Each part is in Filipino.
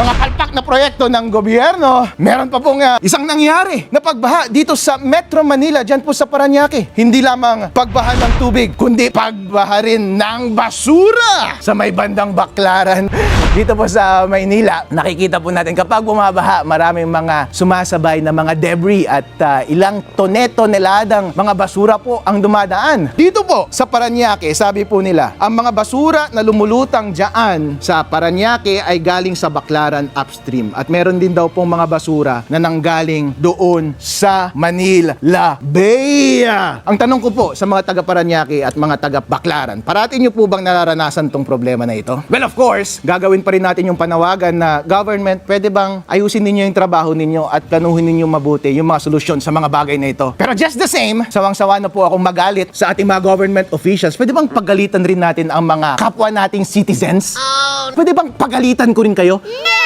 mga palpak na proyekto ng gobyerno. Meron pa pong isang nangyari na pagbaha dito sa Metro Manila, dyan po sa Parañaque. Hindi lamang pagbaha ng tubig, kundi pagbaha rin ng basura sa may bandang Baclaran. Dito po sa Maynila, nakikita po natin kapag bumabaha, maraming mga sumasabay na mga debris at ilang toneladang mga basura po ang dumadaan. Dito po sa Parañaque, sabi po nila, ang mga basura na lumulutang dyan sa Parañaque ay galing sa Baclaran upstream. At meron din daw pong mga basura na nanggaling doon sa Manila Bay. Ang tanong ko po sa mga taga Parañaque at mga taga Baclaran, parati nyo po bang nararanasan tong problema na ito? Well, of course, gagawin pa rin natin yung panawagan na government, pwede bang ayusin ninyo yung trabaho ninyo at planuhin ninyo mabuti yung mga solusyon sa mga bagay na ito. Pero just the same, sawang-sawa na po akong magalit sa ating mga government officials. Pwede bang pagalitan rin natin ang mga kapwa nating citizens? Pwede bang pagalitan ko rin kayo?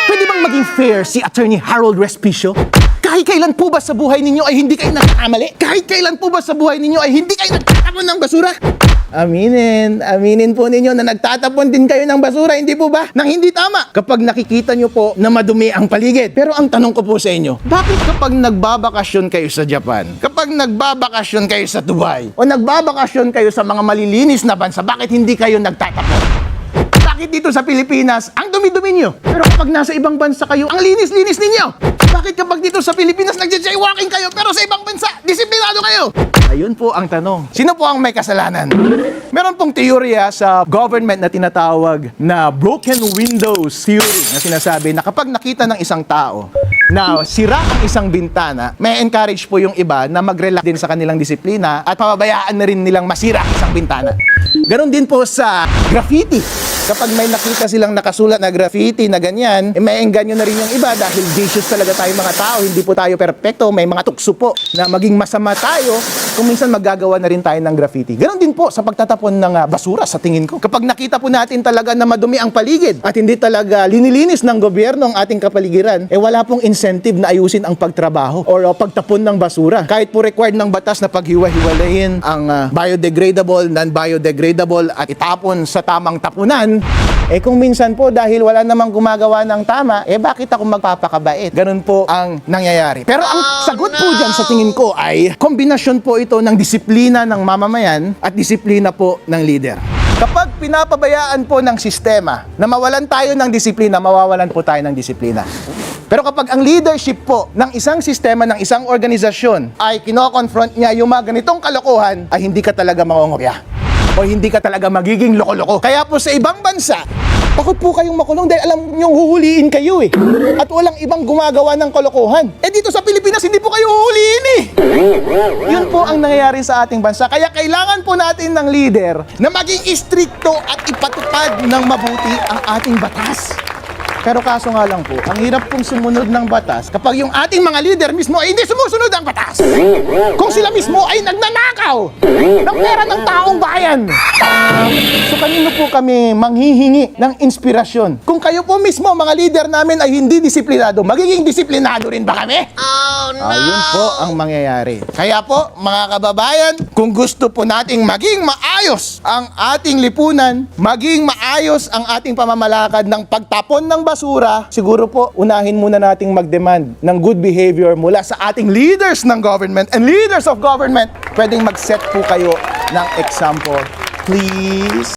Pwede bang maging fair si Attorney Harold Respicio? Kahit kailan po ba sa buhay ninyo ay hindi kayo nagkakamali? Kahit kailan po ba sa buhay ninyo ay hindi kayo nagtatapon ng basura? Aminin po ninyo na nagtatapon din kayo ng basura, hindi po ba? Nang hindi tama. Kapag nakikita nyo po na madumi ang paligid. Pero ang tanong ko po sa inyo, bakit kapag nagbabakasyon kayo sa Japan, kapag nagbabakasyon kayo sa Dubai, o nagbabakasyon kayo sa mga malilinis na bansa, bakit hindi kayo nagtatapon? Bakit dito sa Pilipinas, ang dumi-dumi nyo? Pero kapag nasa ibang bansa kayo, ang linis-linis ninyo? Bakit kapag dito sa Pilipinas, nagja-jaywalking kayo, pero sa ibang bansa, disiplinado kayo? Ayun po ang tanong. Sino po ang may kasalanan? Meron pong teorya sa government na tinatawag na broken windows theory na sinasabi na kapag nakita ng isang tao na sira ang isang bintana, may encourage po yung iba na mag-relax din sa kanilang disiplina at pababayaan na rin nilang masira ang isang bintana. Ganon din po sa graffiti. Kapag may nakita silang nakasulat na graffiti na ganyan, may engganyo na rin yung iba dahil vicious talaga tayo mga tao, hindi po tayo perpekto, may mga tukso po na maging masama tayo, kung minsan maggagawa na rin tayo ng graffiti. Ganon din po sa pagtatapon ng basura sa tingin ko. Kapag nakita po natin talaga na madumi ang paligid at hindi talaga linilinis ng gobyerno ang ating kapaligiran, wala pong incentive na ayusin ang pagtrabaho or pagtapon ng basura. Kahit po required ng batas na paghiwa-hiwalayin ang biodegradable, non-biodegradable at itapon sa tamang tapunan, kung minsan po dahil wala namang gumagawa ng tama, bakit ako magpapakabait? Ganun po ang nangyayari. Pero ang sagot po dyan sa tingin ko ay kombinasyon po ito ng disiplina ng mamamayan at disiplina po ng leader. Kapag pinapabayaan po ng sistema na mawalan tayo ng disiplina, mawawalan po tayo ng disiplina. Pero kapag ang leadership po ng isang sistema, ng isang organisasyon ay kino-confront niya yung mga ganitong kalokohan, ay hindi ka talaga mangongopya. O hindi ka talaga magiging loko-loko. Kaya po sa ibang bansa, takot po kayong makulong dahil alam niyong huhuliin kayo At walang ibang gumagawa ng kalokohan. Dito sa Pilipinas, hindi po kayo huhuliin Yun po ang nangyayari sa ating bansa. Kaya kailangan po natin ng leader na maging istrikto at ipatupad ng mabuti ang ating batas. Pero kaso nga lang po, ang hirap pong sumunod ng batas kapag yung ating mga leader mismo ay hindi sumusunod ang batas. Kung sila mismo ay nagnanakaw ng pera ng taong bayan. So kanino po kami manghihingi ng inspirasyon? Kung kayo po mismo, mga leader namin ay hindi disiplinado, magiging disiplinado rin ba kami? Oh no! Ayun po ang mangyayari. Kaya po, mga kababayan, kung gusto po nating maging maayos ang ating lipunan, maging maayos ang ating pamamalakad ng pagtapon ng basura, siguro po, unahin muna nating mag-demand ng good behavior mula sa ating leaders ng government and leaders of government. Pwedeng mag-set po kayo ng example. Please.